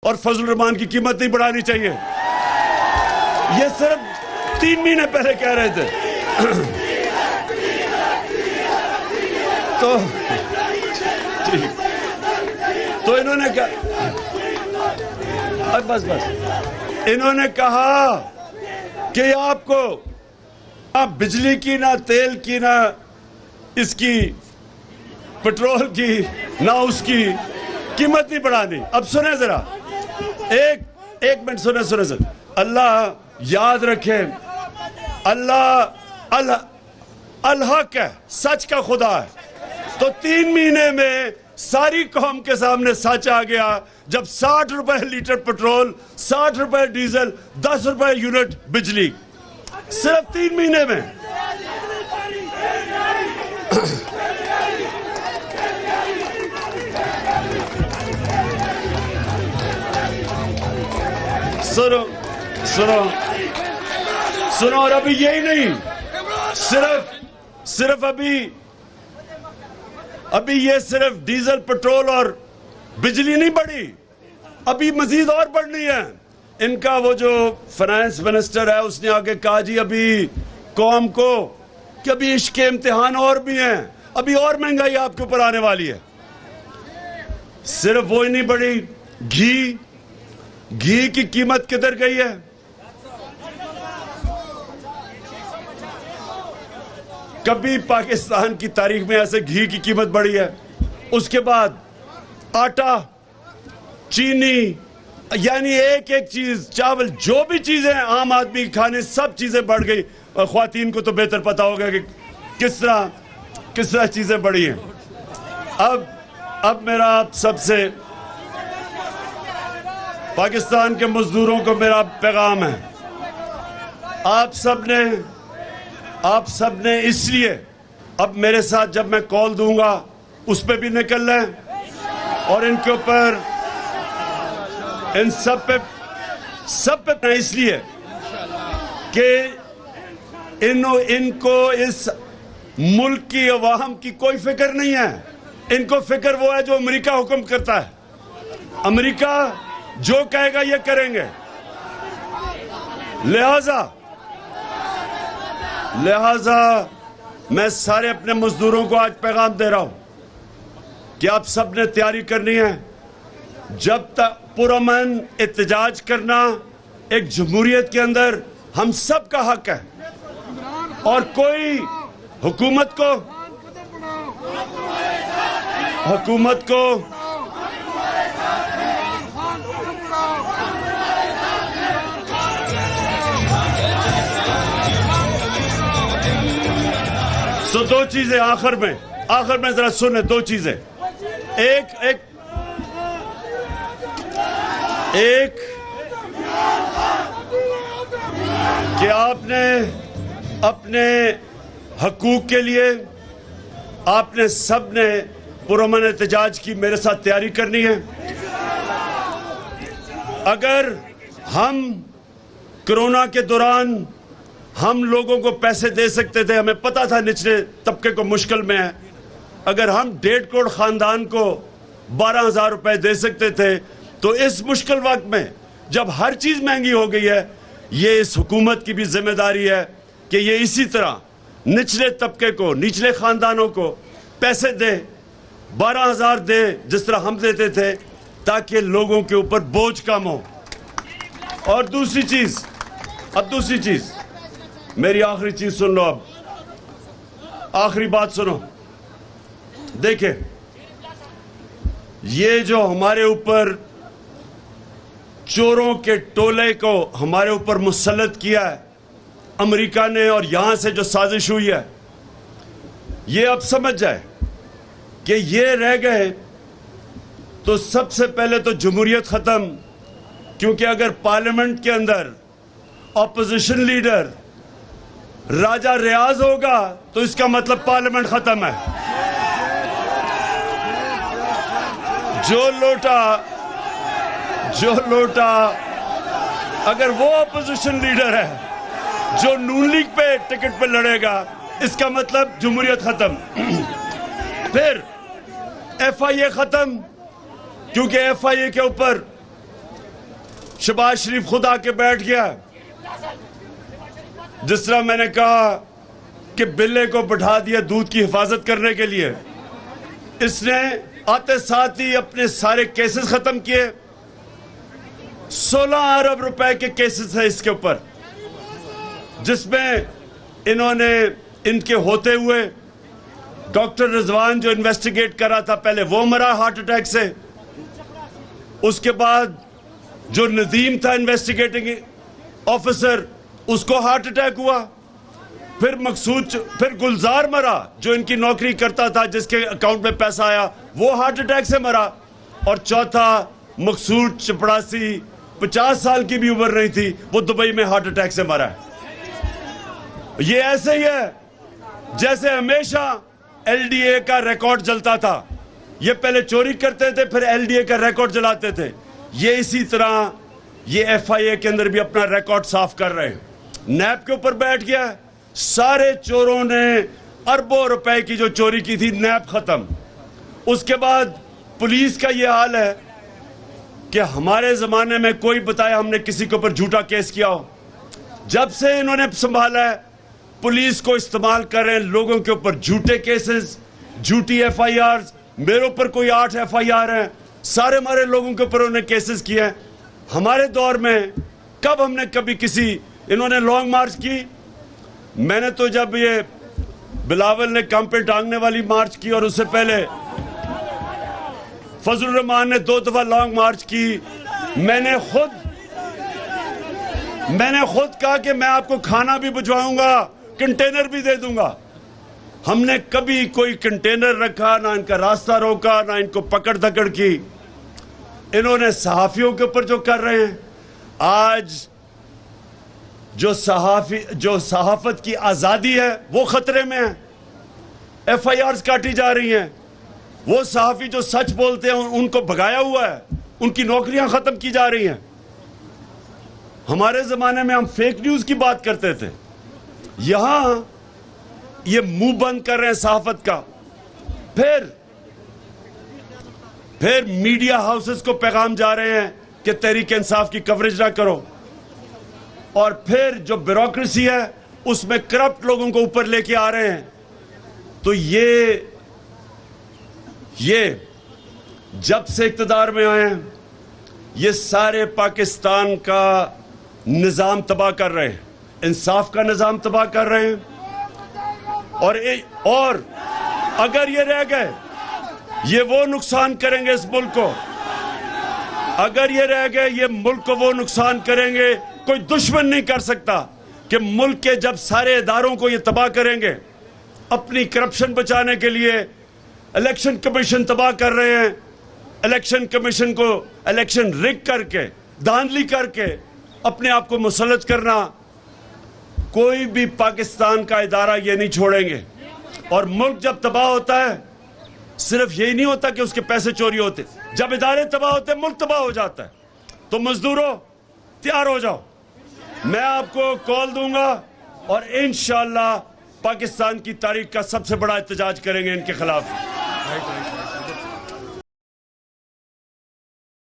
और फजल रहमान की कीमत नहीं बढ़ानी चाहिए। ये सिर्फ 3 महीने पहले कह रहे थे। तो इन्होंने कहा, बस इन्होंने कहा कि आपको ना बिजली की, ना तेल की, ना इसकी पेट्रोल की, ना उसकी कीमत नहीं बढ़ानी। अब सुने जरा, एक मिनट सुने सर। अल्लाह याद रखे, अल्लाह अल-हक है, सच का खुदा है। तो 3 महीने में सारी कौम के सामने सच आ गया जब 60 रुपए लीटर पेट्रोल, 60 रुपए डीजल, 10 रुपए यूनिट बिजली, सिर्फ 3 महीने में। सुनो और अभी यही नहीं, सिर्फ अभी ये सिर्फ डीजल, पेट्रोल और बिजली नहीं बढ़ी, अभी मजीद और बढ़नी है। इनका वो जो फाइनेंस मिनिस्टर है उसने आगे कहा जी अभी कौम को कि अभी इसके इम्तिहान और भी हैं, अभी और महंगाई आपके ऊपर आने वाली है। सिर्फ वो ही नहीं बढ़ी, घी की कीमत किधर गई है? कभी पाकिस्तान की तारीख में ऐसे घी की कीमत बढ़ी है? उसके बाद आटा, चीनी, यानी एक चीज, चावल, जो भी चीजें आम आदमी खाने, सब चीजें बढ़ गई। ख्वातीन को तो बेहतर पता होगा कि किस तरह चीजें बढ़ी हैं। अब मेरा आप सबसे, पाकिस्तान के मजदूरों को मेरा पैगाम है, आप सब ने इसलिए अब मेरे साथ जब मैं कॉल दूंगा उस पे भी निकल रहे हैं और इनके ऊपर, इन सब पे इसलिए कि इनको इस मुल्क की अवाम की कोई फिक्र नहीं है। इनको फिक्र वो है जो अमेरिका हुक्म करता है। अमेरिका जो कहेगा ये करेंगे। लिहाजा मैं सारे अपने मजदूरों को आज पैगाम दे रहा हूं कि आप सब ने तैयारी करनी है। जब तक पुरअमन एहतजाज करना एक जमहूरियत के अंदर हम सब का हक है और कोई हुकूमत को तो 2 चीजें आखिर में जरा सुने, 2 चीजें। एक कि आपने अपने हकूक के लिए आपने सब ने पुरअमन एहतजाज की मेरे साथ तैयारी करनी है। अगर हम कोरोना के दौरान हम लोगों को पैसे दे सकते थे, हमें पता था निचले तबके को मुश्किल में है, अगर हम 1.5 करोड़ खानदान को 12,000 रुपए दे सकते थे, तो इस मुश्किल वक्त में जब हर चीज महंगी हो गई है, ये इस हुकूमत की भी जिम्मेदारी है कि ये इसी तरह निचले तबके को, निचले खानदानों को पैसे दे, 12,000 दे जिस तरह हम देते थे, ताकि लोगों के ऊपर बोझ कम हो। और दूसरी चीज, मेरी आखिरी चीज सुन लो, अब आखिरी बात सुनो। देखे, ये जो हमारे ऊपर चोरों के टोले को हमारे ऊपर मुसल्लत किया है अमेरिका ने, और यहां से जो साजिश हुई है, ये अब समझ जाए कि ये रह गए तो सबसे पहले तो जमहूरियत खत्म, क्योंकि अगर पार्लियामेंट के अंदर ऑपोजिशन लीडर राजा रियाज होगा तो इसका मतलब पार्लियामेंट खत्म है। जो लोटा अगर वो ऑपोजिशन लीडर है जो नून लीग पे टिकट पे लड़ेगा, इसका मतलब जमहूरियत खत्म। फिर FIA खत्म, क्योंकि FIA के ऊपर शहबाज शरीफ खुद आके बैठ गया। जिस तरह मैंने कहा कि बिल्ले को बैठा दिया दूध की हिफाजत करने के लिए, इसने आते साथ ही अपने सारे केसेस खत्म किए। 16 अरब रुपए के केसेस है इसके ऊपर, जिसमें इन्होंने इनके होते हुए डॉक्टर रिजवान जो इन्वेस्टिगेट कर रहा था, पहले वो मरा हार्ट अटैक से। उसके बाद जो नदीम था इन्वेस्टिगेटिंग ऑफिसर, उसको हार्ट अटैक हुआ। फिर गुलजार मरा जो इनकी नौकरी करता था, जिसके अकाउंट में पैसा आया, वो हार्ट अटैक से मरा। और चौथा मकसूद चपड़ासी, 50 साल की भी उम्र नहीं थी, वो दुबई में हार्ट अटैक से मरा है। ये ऐसे ही है जैसे हमेशा एलडीए का रिकॉर्ड जलता था। ये पहले चोरी करते थे, फिर एलडीए का रिकॉर्ड जलाते थे। ये इसी तरह ये एफआईए के अंदर भी अपना रिकॉर्ड साफ कर रहे हैं। नैब के ऊपर बैठ गया। सारे चोरों ने अरबों रुपए की जो चोरी की थी, नैब खत्म। उसके बाद पुलिस का ये हाल है कि हमारे जमाने में कोई बताए हमने किसी के ऊपर झूठा केस किया हो। जब से इन्होंने संभाला है, पुलिस को इस्तेमाल कर रहे हैं लोगों के ऊपर झूठे केसेस, झूठी एफआईआर। मेरे ऊपर कोई 8 एफआईआर है, सारे हमारे लोगों के ऊपर उन्होंने केसेस किए हैं। हमारे दौर में कब हमने कभी किसी, इन्होंने लॉन्ग मार्च की। मैंने तो जब ये बिलावल ने कम पे टांगने वाली मार्च की, और उससे पहले फजल रहमान ने 2 दफा लॉन्ग मार्च की। मैंने खुद कहा कि मैं आपको खाना भी भिजवाऊंगा, कंटेनर भी दे दूंगा। हमने कभी कोई कंटेनर रखा ना, इनका रास्ता रोका, ना इनको पकड़ धकड़ की। इन्होंने सहाफियों के ऊपर जो कर रहे हैं, आज जो सहाफत की आजादी है वो खतरे में है। एफआईआर काटी जा रही हैं। वो सहाफी जो सच बोलते हैं उनको भगाया हुआ है, उनकी नौकरियां खत्म की जा रही हैं। हमारे जमाने में हम फेक न्यूज की बात करते थे, यहां ये मुंह बंद कर रहे हैं सहाफत का। फिर मीडिया हाउसेस को पैगाम जा रहे हैं कि तहरीक इंसाफ की कवरेज ना करो। और फिर जो ब्यूरोक्रेसी है उसमें करप्ट लोगों को ऊपर लेके आ रहे हैं। तो ये जब से इक्तदार में आए हैं, ये सारे पाकिस्तान का निजाम तबाह कर रहे हैं, इंसाफ का निजाम तबाह कर रहे हैं। और अगर ये रह गए, ये वो नुकसान करेंगे इस मुल्क को। अगर ये रह गए, ये मुल्क को वो नुकसान करेंगे, कोई दुश्मन नहीं कर सकता कि मुल्क के जब सारे इदारों को ये तबाह करेंगे। अपनी करप्शन बचाने के लिए इलेक्शन कमीशन तबाह कर रहे हैं। इलेक्शन कमीशन को इलेक्शन रिग करके, धांधली करके अपने आप को मुसल्लत करना, कोई भी पाकिस्तान का इदारा ये नहीं छोड़ेंगे। और मुल्क जब तबाह होता है, सिर्फ यही नहीं होता कि उसके पैसे चोरी होते, जब इदारे तबाह होते हैं, मुल्क तबाह हो जाता है। तो मजदूरों तैयार हो जाओ, मैं आपको कॉल दूंगा और इंशाअल्लाह पाकिस्तान की तारीख का सबसे बड़ा एहतजाज करेंगे इनके खिलाफ।